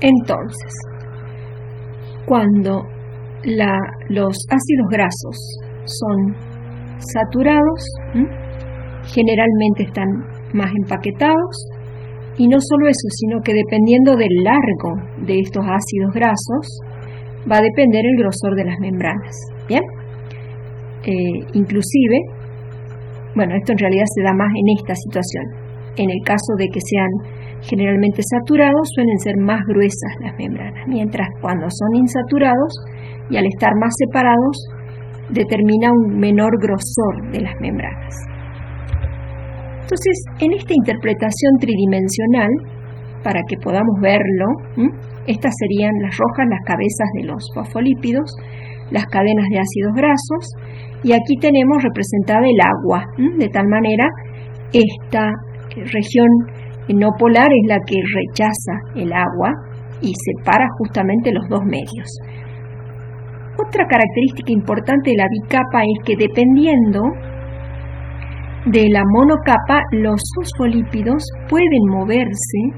Entonces, cuando los ácidos grasos son saturados, generalmente están más empaquetados, y no solo eso, sino que dependiendo del largo de estos ácidos grasos, va a depender el grosor de las membranas. ¿Bien? Inclusive, bueno, esto en realidad se da más en esta situación. En el caso de que sean generalmente saturados, suelen ser más gruesas las membranas, mientras cuando son insaturados y al estar más separados, determina un menor grosor de las membranas. Entonces, en esta interpretación tridimensional, para que podamos verlo, estas serían las rojas, las cabezas de los fosfolípidos, las cadenas de ácidos grasos, y aquí tenemos representada el agua, de tal manera esta región no polar es la que rechaza el agua y separa justamente los dos medios. Otra característica importante de la bicapa es que dependiendo de la monocapa, los fosfolípidos pueden moverse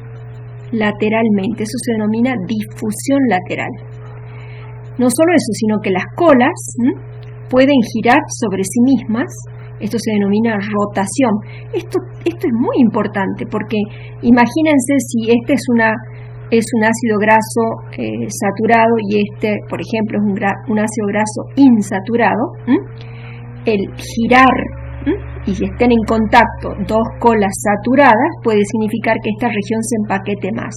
lateralmente. Eso se denomina difusión lateral. No solo eso, sino que las colas pueden girar sobre sí mismas. Esto se denomina rotación. Esto es muy importante porque imagínense si este es un ácido graso saturado y este, por ejemplo, es un ácido graso insaturado. El girar y estén en contacto dos colas saturadas puede significar que esta región se empaquete más.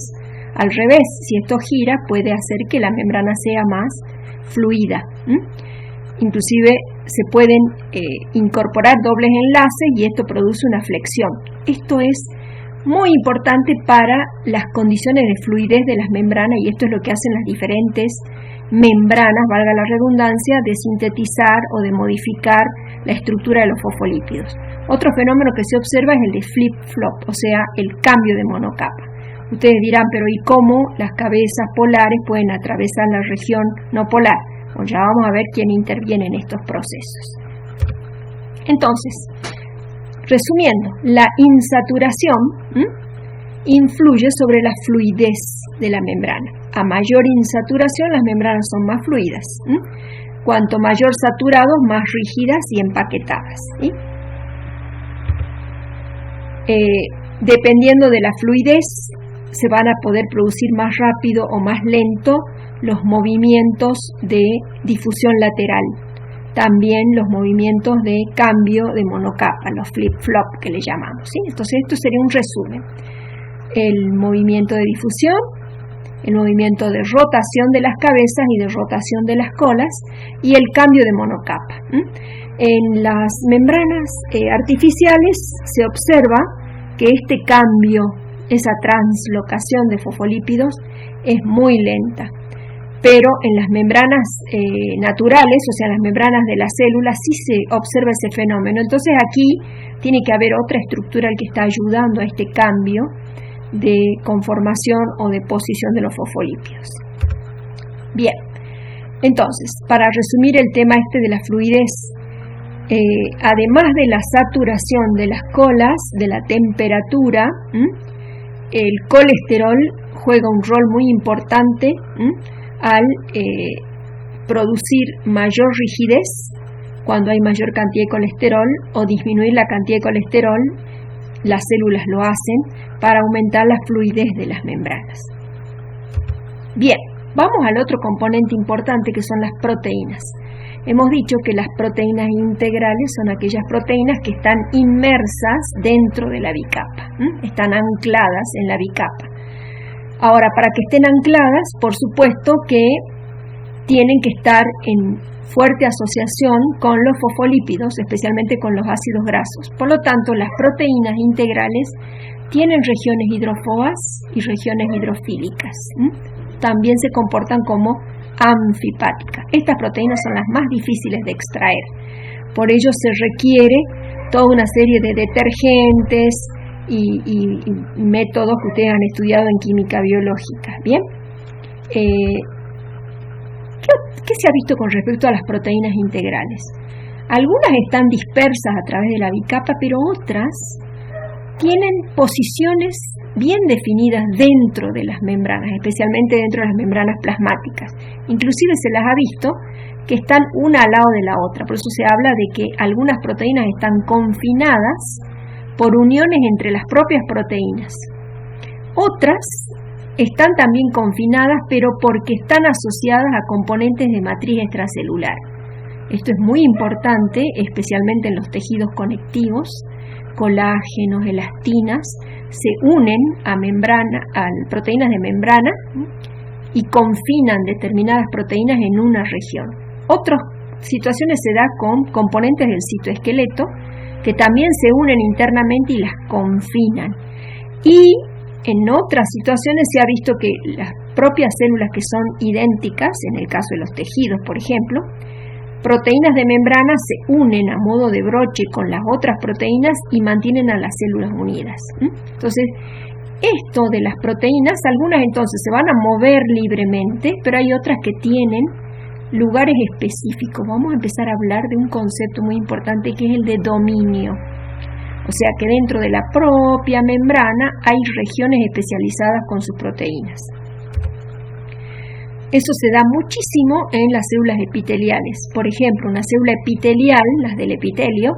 Al revés, si esto gira, puede hacer que la membrana sea más fluida. Inclusive se pueden incorporar dobles enlaces y esto produce una flexión. Esto es muy importante para las condiciones de fluidez de las membranas, y esto es lo que hacen las diferentes membranas, valga la redundancia, de sintetizar o de modificar la estructura de los fosfolípidos. Otro fenómeno que se observa es el de flip-flop, o sea, el cambio de monocapa. Ustedes dirán, pero ¿y cómo las cabezas polares pueden atravesar la región no polar? Pues ya vamos a ver quién interviene en estos procesos. Entonces, resumiendo, la insaturación influye sobre la fluidez de la membrana. A mayor insaturación, las membranas son más fluidas. Cuanto mayor saturados, más rígidas y empaquetadas. Dependiendo de la fluidez, se van a poder producir más rápido o más lento los movimientos de difusión lateral. También los movimientos de cambio de monocapa, los flip-flop que le llamamos. ¿Sí? Entonces esto sería un resumen. El movimiento de difusión, el movimiento de rotación de las cabezas y de rotación de las colas, y el cambio de monocapa. En las membranas artificiales se observa que este cambio, esa translocación de fosfolípidos es muy lenta. Pero en las membranas naturales, o sea, las membranas de las células, sí se observa ese fenómeno. Entonces aquí tiene que haber otra estructura que está ayudando a este cambio de conformación o de posición de los fosfolípidos. Bien, entonces, para resumir el tema de la fluidez, además de la saturación de las colas, de la temperatura, el colesterol juega un rol muy importante al producir mayor rigidez cuando hay mayor cantidad de colesterol, o disminuir la cantidad de colesterol. Las células lo hacen para aumentar la fluidez de las membranas. Bien, vamos al otro componente importante, que son las proteínas. Hemos dicho que las proteínas integrales son aquellas proteínas que están inmersas dentro de la bicapa, están ancladas en la bicapa. Ahora, para que estén ancladas, por supuesto que tienen que estar en fuerte asociación con los fosfolípidos, especialmente con los ácidos grasos. Por lo tanto, las proteínas integrales tienen regiones hidrófobas y regiones hidrofílicas. También se comportan como anfipáticas. Estas proteínas son las más difíciles de extraer. Por ello se requiere toda una serie de detergentes y métodos que ustedes han estudiado en química biológica. Bien, ¿qué se ha visto con respecto a las proteínas integrales? Algunas están dispersas a través de la bicapa, pero otras tienen posiciones bien definidas dentro de las membranas, especialmente dentro de las membranas plasmáticas. Inclusive se las ha visto que están una al lado de la otra. Por eso se habla de que algunas proteínas están confinadas por uniones entre las propias proteínas. Otras están también confinadas, pero porque están asociadas a componentes de matriz extracelular. Esto es muy importante, especialmente en los tejidos conectivos. Colágenos, elastinas, se unen a proteínas de membrana y confinan determinadas proteínas en una región. Otras situaciones se da con componentes del citoesqueleto que también se unen internamente y las confinan. Y en otras situaciones se ha visto que las propias células que son idénticas, en el caso de los tejidos, por ejemplo, proteínas de membrana se unen a modo de broche con las otras proteínas y mantienen a las células unidas. Entonces, esto de las proteínas, algunas entonces se van a mover libremente, pero hay otras que tienen lugares específicos. Vamos a empezar a hablar de un concepto muy importante que es el de dominio. O sea que dentro de la propia membrana hay regiones especializadas con sus proteínas. Eso se da muchísimo en las células epiteliales. Por ejemplo, una célula epitelial, las del epitelio,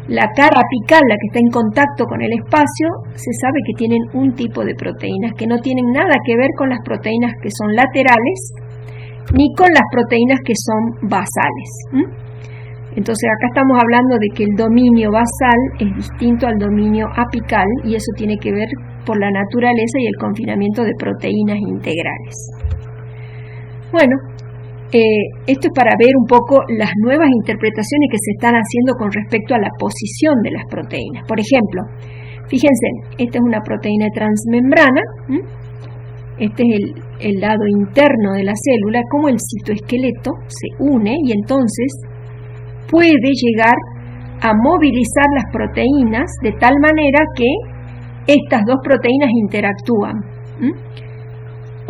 la cara apical, la que está en contacto con el espacio, se sabe que tienen un tipo de proteínas que no tienen nada que ver con las proteínas que son laterales, ni con las proteínas que son basales. Entonces acá estamos hablando de que el dominio basal es distinto al dominio apical y eso tiene que ver por la naturaleza y el confinamiento de proteínas integrales. Bueno, esto es para ver un poco las nuevas interpretaciones que se están haciendo con respecto a la posición de las proteínas. Por ejemplo, fíjense, esta es una proteína transmembrana, este es el lado interno de la célula, como el citoesqueleto se une y entonces puede llegar a movilizar las proteínas de tal manera que estas dos proteínas interactúan.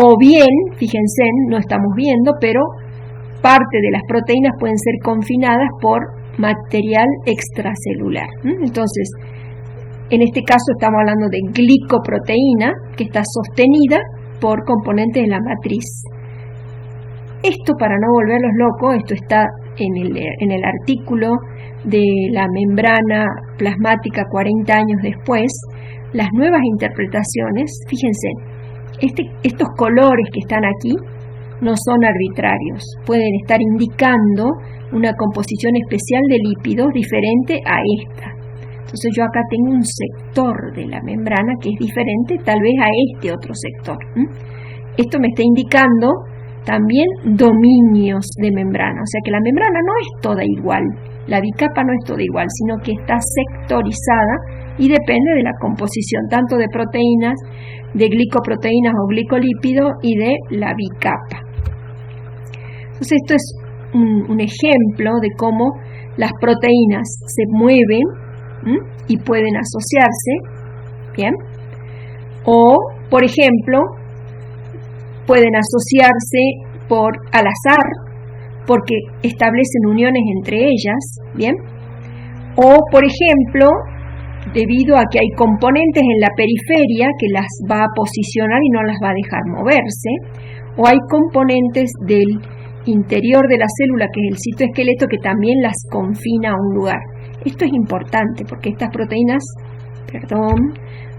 O bien, fíjense, no estamos viendo, pero parte de las proteínas pueden ser confinadas por material extracelular. Entonces, en este caso estamos hablando de glicoproteína, que está sostenida por componentes de la matriz. Esto, para no volverlos locos, esto está en el artículo de la membrana plasmática 40 años después, las nuevas interpretaciones, fíjense, estos colores que están aquí no son arbitrarios, pueden estar indicando una composición especial de lípidos diferente a esta. Entonces yo acá tengo un sector de la membrana que es diferente tal vez a este otro sector. Esto me está indicando también dominios de membrana, o sea que la membrana no es toda igual, la bicapa no es toda igual, sino que está sectorizada y depende de la composición tanto de proteínas, de glicoproteínas o glicolípidos y de la bicapa. Entonces esto es un ejemplo de cómo las proteínas se mueven y pueden asociarse, ¿bien? O, por ejemplo, pueden asociarse al azar porque establecen uniones entre ellas, ¿bien? O, por ejemplo, debido a que hay componentes en la periferia que las va a posicionar y no las va a dejar moverse, o hay componentes del interior de la célula, que es el citoesqueleto, que también las confina a un lugar. Esto es importante porque estas proteínas,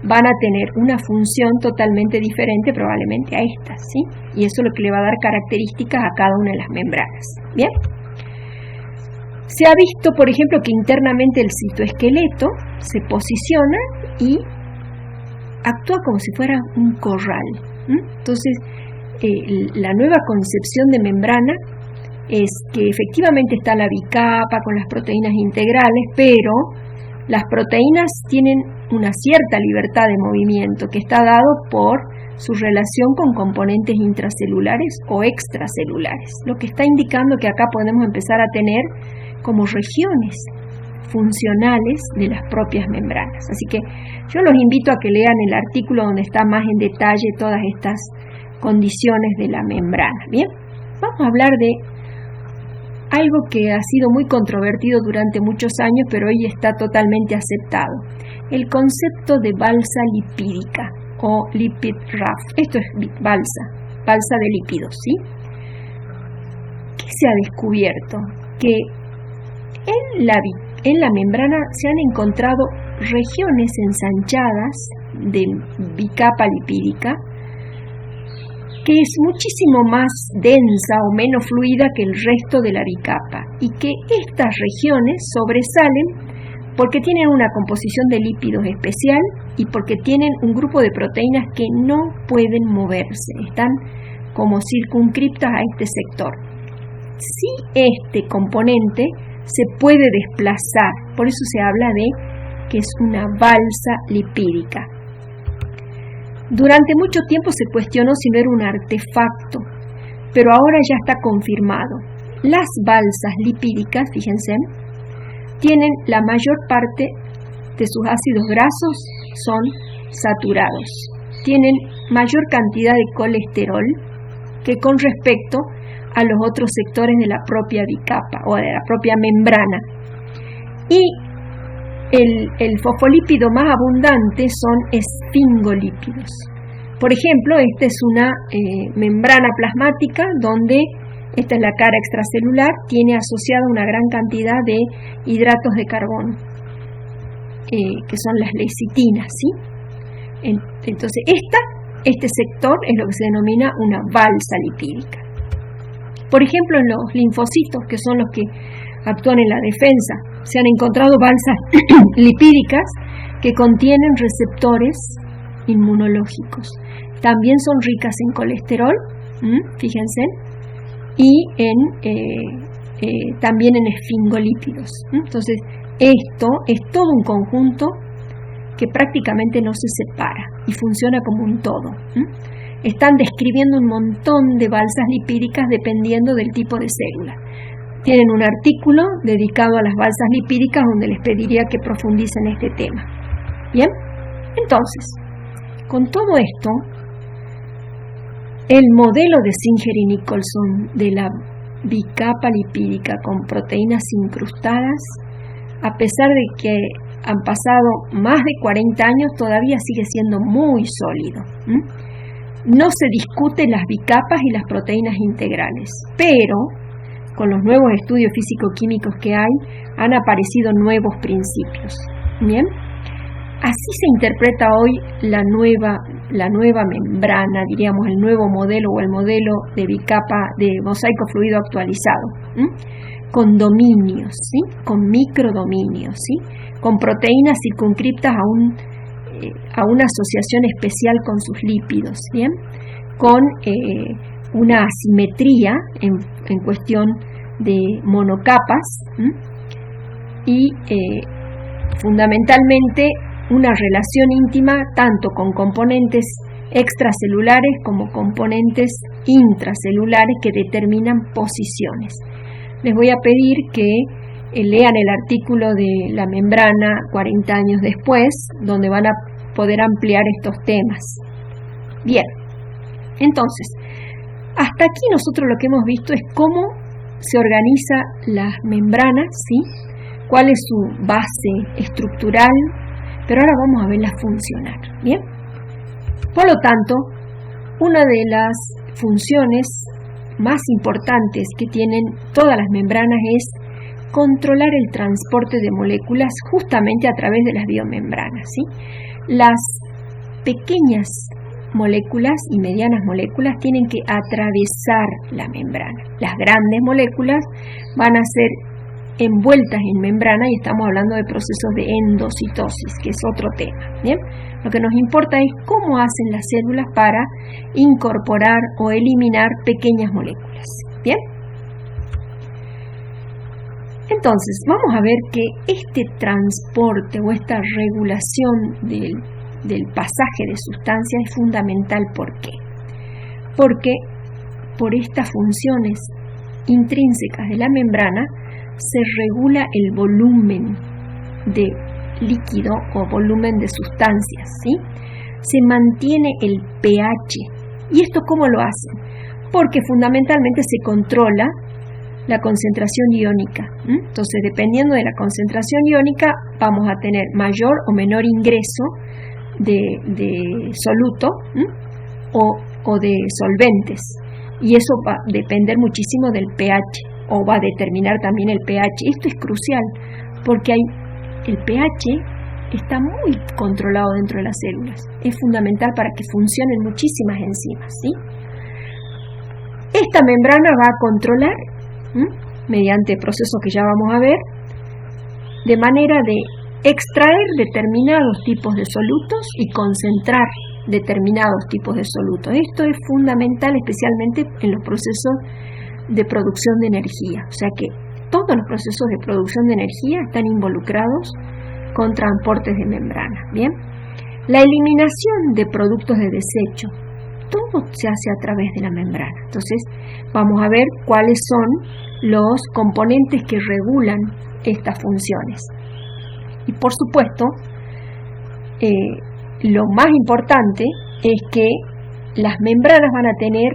van a tener una función totalmente diferente probablemente a estas, ¿sí? Y eso es lo que le va a dar características a cada una de las membranas. ¿Bien? Se ha visto, por ejemplo, que internamente el citoesqueleto se posiciona y actúa como si fuera un corral. Entonces, la nueva concepción de membrana es que efectivamente está la bicapa con las proteínas integrales, pero las proteínas tienen una cierta libertad de movimiento que está dado por su relación con componentes intracelulares o extracelulares, lo que está indicando que acá podemos empezar a tener como regiones funcionales de las propias membranas. Así que yo los invito a que lean el artículo donde está más en detalle todas estas condiciones de la membrana. Bien, vamos a hablar de algo que ha sido muy controvertido durante muchos años, pero hoy está totalmente aceptado. El concepto de balsa lipídica o lipid raft. Esto es balsa de lípidos, ¿sí? ¿Qué se ha descubierto? Que en la membrana se han encontrado regiones ensanchadas de bicapa lipídica que es muchísimo más densa o menos fluida que el resto de la bicapa, y que estas regiones sobresalen porque tienen una composición de lípidos especial y porque tienen un grupo de proteínas que no pueden moverse, están como circunscriptas a este sector. Si este componente se puede desplazar, por eso se habla de que es una balsa lipídica. Durante mucho tiempo se cuestionó si no era un artefacto, pero ahora ya está confirmado. Las balsas lipídicas, fíjense, tienen la mayor parte de sus ácidos grasos son saturados. Tienen mayor cantidad de colesterol que con respecto a los otros sectores de la propia bicapa o de la propia membrana. Y el fosfolípido más abundante son esfingolípidos. Por ejemplo, esta es una membrana plasmática donde, esta es la cara extracelular, tiene asociada una gran cantidad de hidratos de carbono, que son las lecitinas, ¿sí? Entonces, este sector es lo que se denomina una balsa lipídica. Por ejemplo, en los linfocitos, que son los que actúan en la defensa, se han encontrado balsas lipídicas que contienen receptores inmunológicos. También son ricas en colesterol, fíjense, y también en esfingolípidos. Entonces, esto es todo un conjunto que prácticamente no se separa y funciona como un todo. Están describiendo un montón de balsas lipídicas dependiendo del tipo de célula. Tienen un artículo dedicado a las balsas lipídicas donde les pediría que profundicen este tema. Bien, entonces, con todo esto, el modelo de Singer y Nicholson de la bicapa lipídica con proteínas incrustadas, a pesar de que han pasado más de 40 años, todavía sigue siendo muy sólido. No se discuten las bicapas y las proteínas integrales, pero con los nuevos estudios físico-químicos que hay, han aparecido nuevos principios. Bien, así se interpreta hoy la nueva membrana, diríamos el nuevo modelo o el modelo de bicapa de mosaico fluido actualizado, con dominios, ¿sí? Con microdominios, ¿sí? Con proteínas circunscriptas a una asociación especial con sus lípidos, ¿bien? Con una asimetría en cuestión de monocapas y fundamentalmente una relación íntima tanto con componentes extracelulares como componentes intracelulares que determinan posiciones. Les voy a pedir que lean el artículo de la membrana 40 años después, donde van a poder ampliar estos temas. Bien, entonces, hasta aquí nosotros lo que hemos visto es cómo se organiza las membranas, ¿sí? Cuál es su base estructural, pero ahora vamos a verla funcionar, ¿bien? Por lo tanto, una de las funciones más importantes que tienen todas las membranas es controlar el transporte de moléculas justamente a través de las biomembranas, ¿sí? Las pequeñas moléculas y medianas moléculas tienen que atravesar la membrana. Las grandes moléculas van a ser envueltas en membrana y estamos hablando de procesos de endocitosis, que es otro tema. ¿Bien? Lo que nos importa es cómo hacen las células para incorporar o eliminar pequeñas moléculas. ¿Bien? Entonces, vamos a ver que este transporte o esta regulación del pasaje de sustancias es fundamental. ¿Por qué? Porque por estas funciones intrínsecas de la membrana se regula el volumen de líquido o volumen de sustancias, ¿sí? Se mantiene el pH. ¿Y esto cómo lo hacen? Porque fundamentalmente se controla la concentración iónica. Entonces, dependiendo de la concentración iónica, vamos a tener mayor o menor ingreso de soluto o de solventes, y eso va a depender muchísimo del pH, o va a determinar también el pH. Esto es crucial porque el pH está muy controlado dentro de las células, es fundamental para que funcionen muchísimas enzimas, ¿sí? Esta membrana va a controlar mediante procesos que ya vamos a ver, de manera de extraer determinados tipos de solutos y concentrar determinados tipos de solutos. Esto es fundamental especialmente en los procesos de producción de energía, o sea que todos los procesos de producción de energía están involucrados con transportes de membrana. Bien, la eliminación de productos de desecho, todo se hace a través de la membrana. Entonces vamos a ver cuáles son los componentes que regulan estas funciones. Y por supuesto, lo más importante es que las membranas van a tener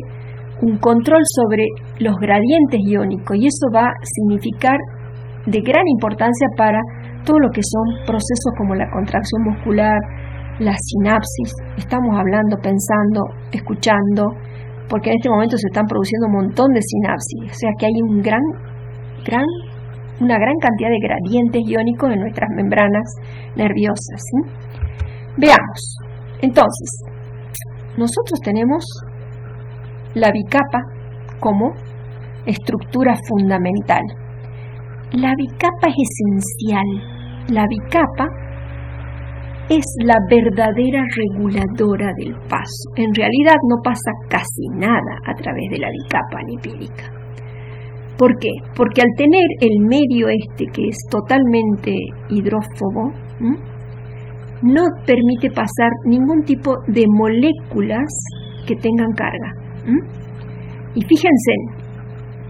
un control sobre los gradientes iónicos, y eso va a significar de gran importancia para todo lo que son procesos como la contracción muscular, la sinapsis. Estamos hablando, pensando, escuchando, porque en este momento se están produciendo un montón de sinapsis, o sea que hay una gran cantidad de gradientes iónicos en nuestras membranas nerviosas, ¿sí? Veamos, entonces, nosotros tenemos la bicapa como estructura fundamental. La bicapa es esencial. La bicapa es la verdadera reguladora del paso. En realidad no pasa casi nada a través de la bicapa lipídica. ¿Por qué? Porque al tener el medio que es totalmente hidrófobo, no permite pasar ningún tipo de moléculas que tengan carga. Y fíjense,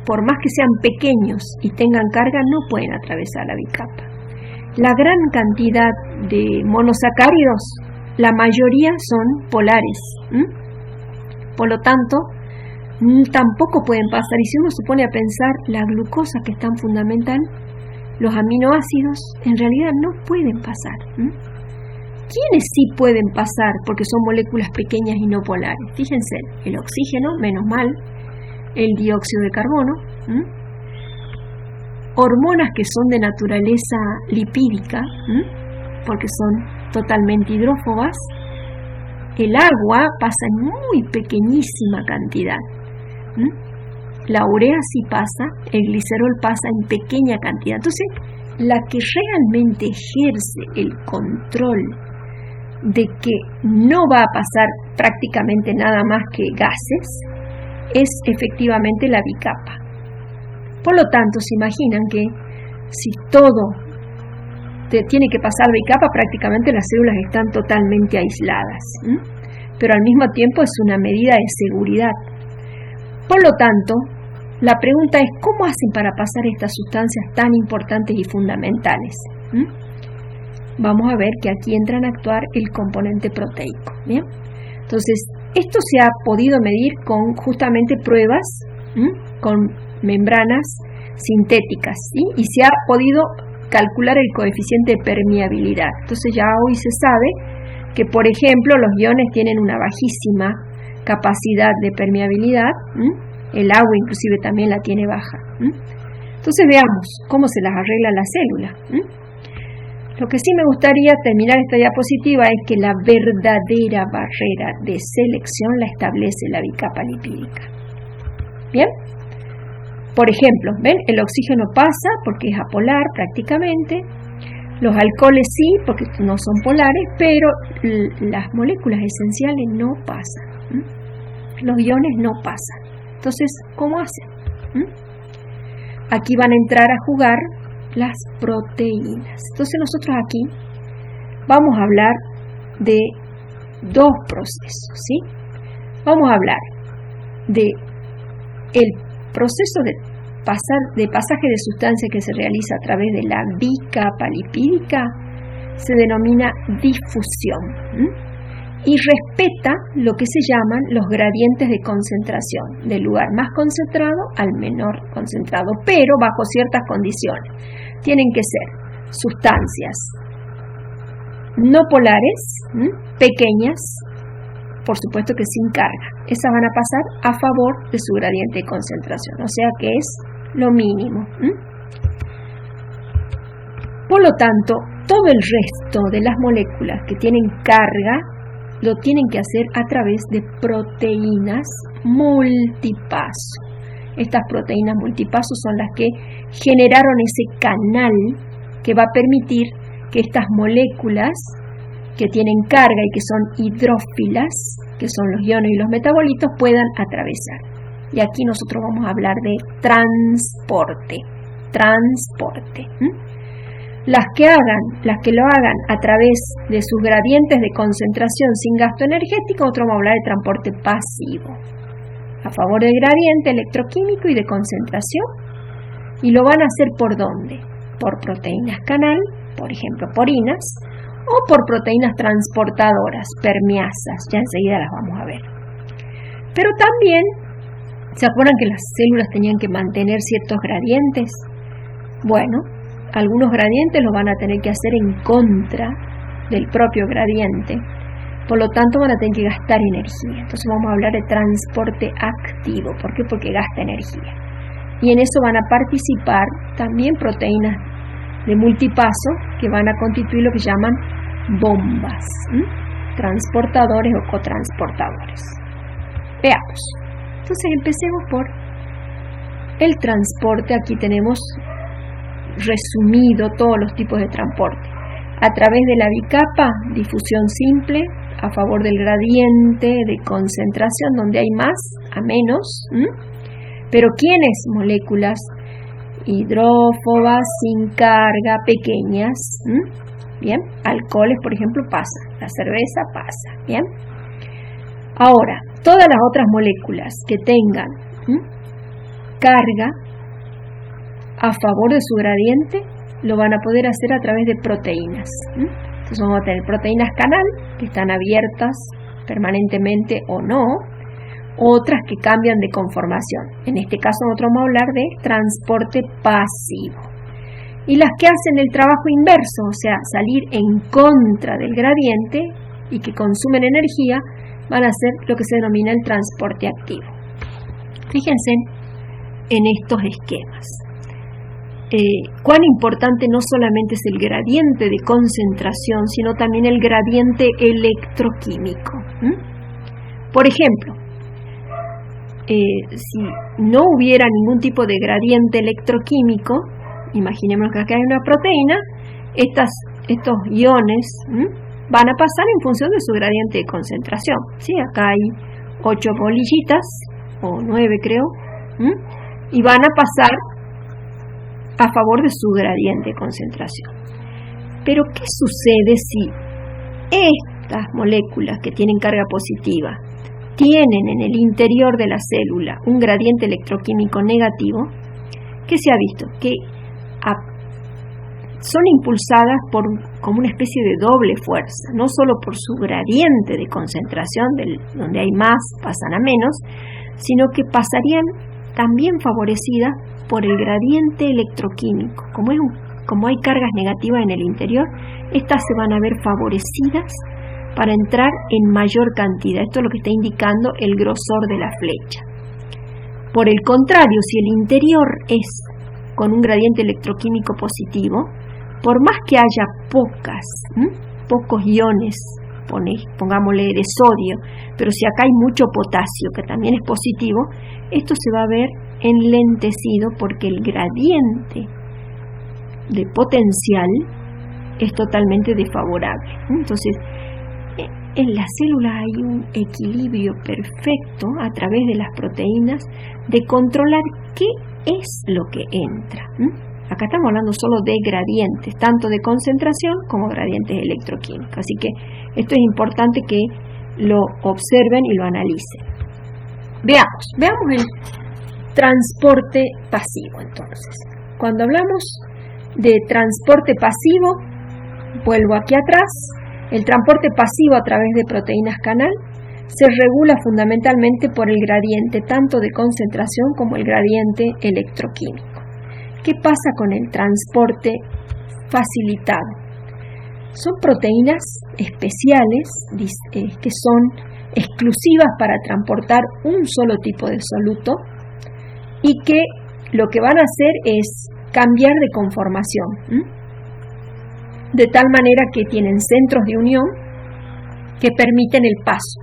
por más que sean pequeños y tengan carga, no pueden atravesar la bicapa. La gran cantidad de monosacáridos, la mayoría son polares, por lo tanto, tampoco pueden pasar. Y si uno se pone a pensar, la glucosa, que es tan fundamental, los aminoácidos, en realidad no pueden pasar. ¿Quiénes sí pueden pasar? Porque son moléculas pequeñas y no polares. Fíjense, el oxígeno, menos mal, el dióxido de carbono, hormonas que son de naturaleza lipídica, porque son totalmente hidrófobas, el agua pasa en muy pequeñísima cantidad, la urea sí pasa, el glicerol pasa en pequeña cantidad. Entonces, la que realmente ejerce el control de que no va a pasar prácticamente nada más que gases es efectivamente la bicapa. Por lo tanto, se imaginan que si todo tiene que pasar bicapa, prácticamente las células están totalmente aisladas, pero al mismo tiempo es una medida de seguridad. Por lo tanto, la pregunta es: ¿cómo hacen para pasar estas sustancias tan importantes y fundamentales? Vamos a ver que aquí entran a actuar el componente proteico. ¿Bien? Entonces, esto se ha podido medir con justamente pruebas con membranas sintéticas, ¿sí? Y se ha podido calcular el coeficiente de permeabilidad. Entonces ya hoy se sabe que, por ejemplo, los iones tienen una bajísima capacidad de permeabilidad, el agua inclusive también la tiene baja. Entonces veamos cómo se las arregla la célula. Lo que sí me gustaría terminar esta diapositiva es que la verdadera barrera de selección la establece la bicapa lipídica. ¿Bien? Por ejemplo, ¿ven? El oxígeno pasa porque es apolar prácticamente, los alcoholes sí porque no son polares, pero las moléculas esenciales no pasan. Los iones no pasan. Entonces, ¿cómo hacen? Aquí van a entrar a jugar las proteínas. Entonces nosotros aquí vamos a hablar de dos procesos, ¿sí? Vamos a hablar de el proceso de pasaje de sustancia que se realiza a través de la bicapa lipídica, se denomina difusión, y respeta lo que se llaman los gradientes de concentración, del lugar más concentrado al menor concentrado, pero bajo ciertas condiciones. Tienen que ser sustancias no polares, pequeñas, por supuesto que sin carga. Esas van a pasar a favor de su gradiente de concentración, o sea que es lo mínimo. Por lo tanto, todo el resto de las moléculas que tienen carga lo tienen que hacer a través de proteínas multipaso. Estas proteínas multipaso son las que generaron ese canal que va a permitir que estas moléculas que tienen carga y que son hidrófilas, que son los iones y los metabolitos, puedan atravesar. Y aquí nosotros vamos a hablar de transporte. Las que lo hagan a través de sus gradientes de concentración sin gasto energético, nosotros vamos a hablar de transporte pasivo, a favor del gradiente electroquímico y de concentración. ¿Y lo van a hacer por dónde? Por proteínas canal, por ejemplo porinas, o por proteínas transportadoras, permeasas, ya enseguida las vamos a ver. Pero también, ¿se acuerdan que las células tenían que mantener ciertos gradientes? Bueno, algunos gradientes los van a tener que hacer en contra del propio gradiente, por lo tanto van a tener que gastar energía. Entonces vamos a hablar de transporte activo. ¿Por qué? Porque gasta energía. Y en eso van a participar también proteínas de multipaso que van a constituir lo que llaman bombas, transportadores o cotransportadores. Veamos. Entonces empecemos por el transporte. Aquí tenemos resumido todos los tipos de transporte. A través de la bicapa, difusión simple, a favor del gradiente de concentración, donde hay más a menos. Pero ¿quiénes? Moléculas hidrófobas, sin carga, pequeñas. Bien, alcoholes, por ejemplo, pasa. La cerveza pasa. Bien. Ahora, todas las otras moléculas que tengan carga a favor de su gradiente, lo van a poder hacer a través de proteínas. Entonces vamos a tener proteínas canal, que están abiertas permanentemente o no, otras que cambian de conformación. En este caso nosotros vamos a hablar de transporte pasivo. Y las que hacen el trabajo inverso, o sea, salir en contra del gradiente y que consumen energía, van a hacer lo que se denomina el transporte activo. Fíjense en estos esquemas. Cuán importante no solamente es el gradiente de concentración, sino también el gradiente electroquímico. Por ejemplo, si no hubiera ningún tipo de gradiente electroquímico, imaginemos que acá hay una proteína, estos iones van a pasar en función de su gradiente de concentración. ¿Sí? Acá hay 8 bolillitas, o 9 creo, y van a pasar a favor de su gradiente de concentración. Pero ¿qué sucede si estas moléculas que tienen carga positiva tienen en el interior de la célula un gradiente electroquímico negativo? ¿Qué se ha visto? Que son impulsadas por como una especie de doble fuerza, no solo por su gradiente de concentración, donde hay más pasan a menos, sino que pasarían también favorecidas por el gradiente electroquímico. Como hay cargas negativas en el interior, estas se van a ver favorecidas para entrar en mayor cantidad. Esto es lo que está indicando el grosor de la flecha. Por el contrario, si el interior es con un gradiente electroquímico positivo, por más que haya pocos iones, pongámosle de sodio, pero si acá hay mucho potasio, que también es positivo, esto se va a ver enlentecido porque el gradiente de potencial es totalmente desfavorable. Entonces, en la célula hay un equilibrio perfecto a través de las proteínas de controlar qué es lo que entra. Acá estamos hablando solo de gradientes, tanto de concentración como gradientes electroquímicos. Así que esto es importante que lo observen y lo analicen. Veamos el transporte pasivo entonces. Cuando hablamos de transporte pasivo, vuelvo aquí atrás, el transporte pasivo a través de proteínas canal se regula fundamentalmente por el gradiente tanto de concentración como el gradiente electroquímico. ¿Qué pasa con el transporte facilitado? Son proteínas especiales que son exclusivas para transportar un solo tipo de soluto y que lo que van a hacer es cambiar de conformación, de tal manera que tienen centros de unión que permiten el paso.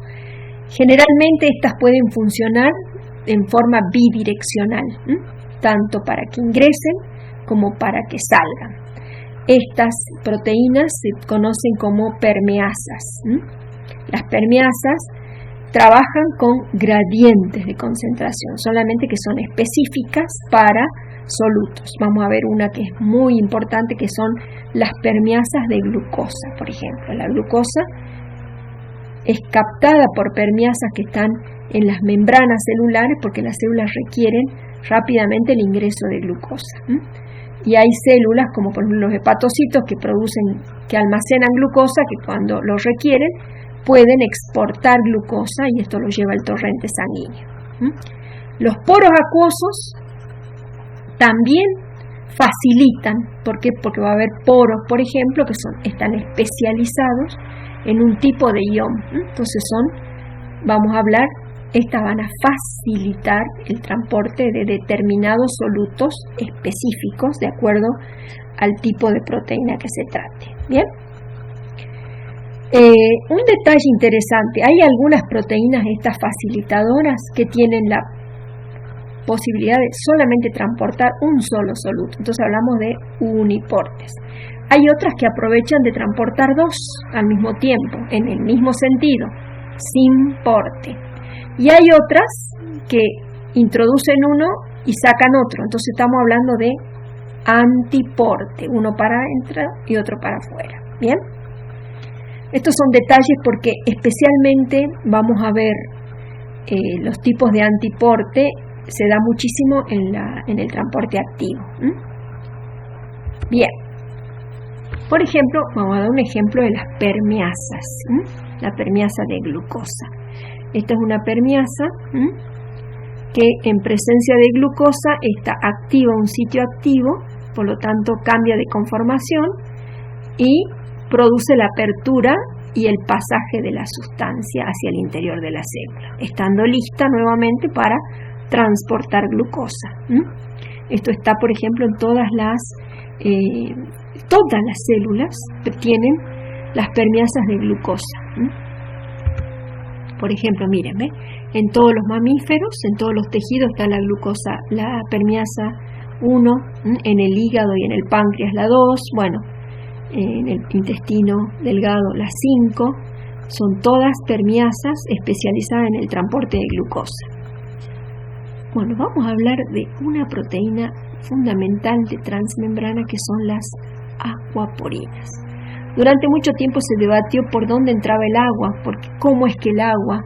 Generalmente estas pueden funcionar en forma bidireccional, tanto para que ingresen como para que salgan. Estas proteínas se conocen como permeasas. Las permeasas trabajan con gradientes de concentración, solamente que son específicas para solutos. Vamos a ver una que es muy importante, que son las permeasas de glucosa, por ejemplo. La glucosa es captada por permeasas que están en las membranas celulares porque las células requieren rápidamente el ingreso de glucosa. Y hay células como por ejemplo los hepatocitos que almacenan glucosa, que cuando lo requieren pueden exportar glucosa y esto lo lleva al torrente sanguíneo. Los poros acuosos también facilitan. ¿Por qué? Porque va a haber poros, por ejemplo, que están especializados en un tipo de ion. Entonces vamos a hablar, estas van a facilitar el transporte de determinados solutos específicos de acuerdo al tipo de proteína que se trate. ¿Bien? Un detalle interesante, hay algunas proteínas, estas facilitadoras, que tienen la posibilidad de solamente transportar un solo soluto. Entonces hablamos de uniportes. Hay otras que aprovechan de transportar dos al mismo tiempo, en el mismo sentido, sin porte. Y hay otras que introducen uno y sacan otro. Entonces estamos hablando de antiporte, uno para adentro y otro para afuera. ¿Bien? Estos son detalles porque especialmente vamos a ver los tipos de antiporte. Se da muchísimo en el transporte activo. Bien. Por ejemplo, vamos a dar un ejemplo de las permeasas. La permeasa de glucosa. Esta es una permeasa que en presencia de glucosa activa un sitio activo, por lo tanto cambia de conformación y produce la apertura y el pasaje de la sustancia hacia el interior de la célula, estando lista nuevamente para transportar glucosa. Esto está, por ejemplo, en todas las células que tienen las permeasas de glucosa. Por ejemplo, mírenme, en todos los mamíferos, en todos los tejidos está la glucosa, la permeasa 1, en el hígado y en el páncreas la 2, bueno, en el intestino delgado la 5, son todas permeasas especializadas en el transporte de glucosa. Bueno, vamos a hablar de una proteína fundamental de transmembrana que son las acuaporinas. Durante mucho tiempo se debatió por dónde entraba el agua, porque cómo es que el agua,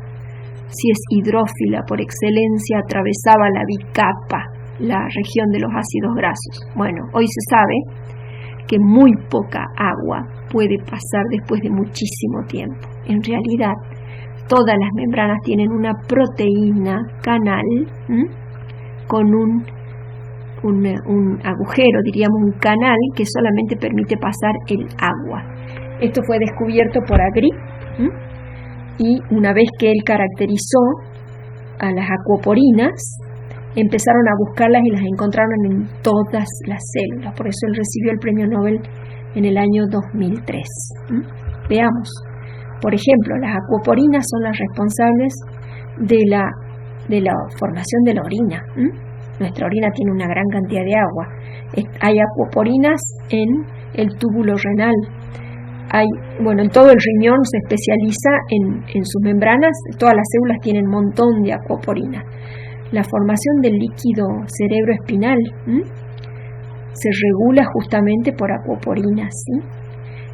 si es hidrófila por excelencia, atravesaba la bicapa, la región de los ácidos grasos. Bueno, hoy se sabe que muy poca agua puede pasar después de muchísimo tiempo. En realidad, todas las membranas tienen una proteína canal con un agujero, diríamos un canal, que solamente permite pasar el agua. Esto fue descubierto por Agric, y una vez que él caracterizó a las acuaporinas, empezaron a buscarlas y las encontraron en todas las células. Por eso él recibió el premio Nobel en el año 2003. Veamos. Por ejemplo, las acuaporinas son las responsables de la formación de la orina. Nuestra orina tiene una gran cantidad de agua. Hay acuaporinas en el túbulo renal. En todo el riñón se especializa en sus membranas. Todas las células tienen un montón de acuaporinas. La formación del líquido cerebroespinal se regula justamente por acuaporinas.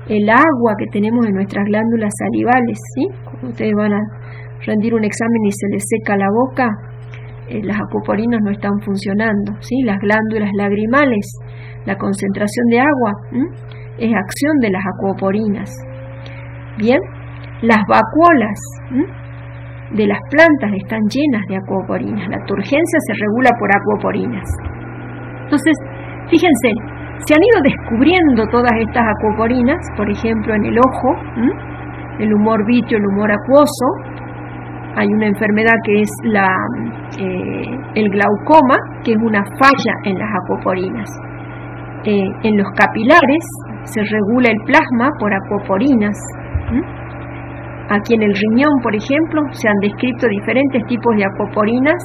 El agua que tenemos en nuestras glándulas salivales, cuando ustedes van a rendir un examen y se les seca la boca, las acuaporinas no están funcionando. Las glándulas lagrimales, la concentración de agua es acción de las acuaporinas. Bien, las vacuolas de las plantas están llenas de acuaporinas. La turgencia se regula por acuaporinas. Entonces, fíjense, Se han ido descubriendo todas estas acuoporinas, por ejemplo en el ojo, el humor vítreo, el humor acuoso. Hay una enfermedad que es el glaucoma, que es una falla en las acuoporinas. En los capilares se regula el plasma por acuoporinas. Aquí en el riñón, por ejemplo, se han descrito diferentes tipos de acuoporinas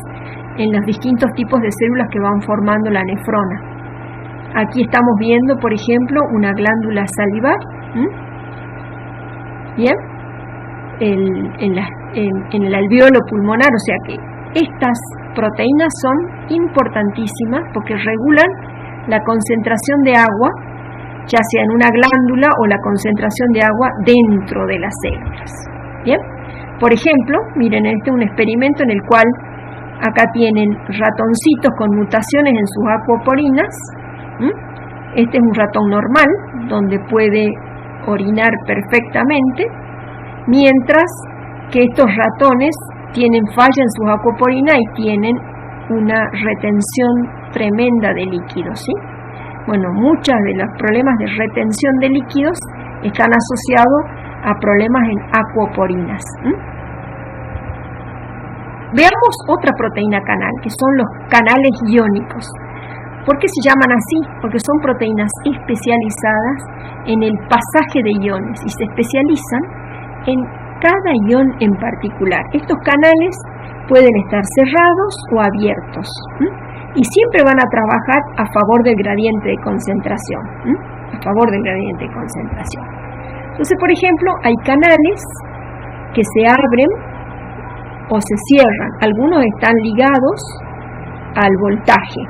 en los distintos tipos de células que van formando la nefrona. Aquí estamos viendo, por ejemplo, una glándula salivar. Bien, en el alveolo pulmonar, o sea que estas proteínas son importantísimas porque regulan la concentración de agua, ya sea en una glándula o la concentración de agua dentro de las células. Bien, por ejemplo, miren, este es un experimento en el cual acá tienen ratoncitos con mutaciones en sus acuoporinas. Este es un ratón normal, donde puede orinar perfectamente, mientras que estos ratones tienen falla en sus acuoporinas y tienen una retención tremenda de líquidos, ¿sí? Bueno, muchos de los problemas de retención de líquidos están asociados a problemas en acuoporinas. Veamos otra proteína canal, que son los canales iónicos. ¿Por qué se llaman así? Porque son proteínas especializadas en el pasaje de iones y se especializan en cada ion en particular. Estos canales pueden estar cerrados o abiertos y siempre van a trabajar a favor del gradiente de concentración. A favor del gradiente de concentración. Entonces, por ejemplo, hay canales que se abren o se cierran. Algunos están ligados al voltaje,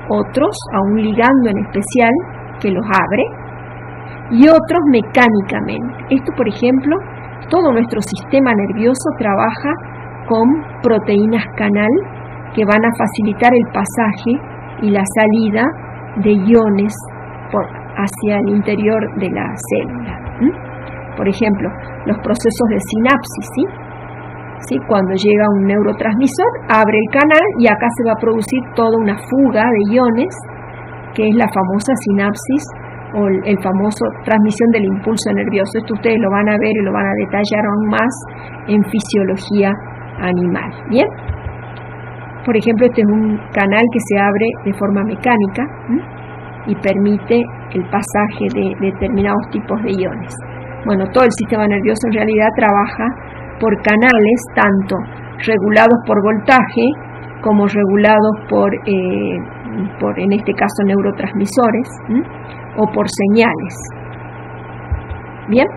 otros a un ligando en especial que los abre, y otros mecánicamente. Esto, por ejemplo, todo nuestro sistema nervioso trabaja con proteínas canal que van a facilitar el pasaje y la salida de iones hacia el interior de la célula. Por ejemplo, los procesos de sinapsis, ¿sí? Cuando llega un neurotransmisor, abre el canal y acá se va a producir toda una fuga de iones, que es la famosa sinapsis o el famoso transmisión del impulso nervioso. Esto ustedes lo van a ver y lo van a detallar aún más en fisiología animal. Bien, por ejemplo, este es un canal que se abre de forma mecánica y permite el pasaje de determinados tipos de iones. Bueno, todo el sistema nervioso en realidad trabaja por canales, tanto regulados por voltaje como regulados por en este caso neurotransmisores o por señales. Bien.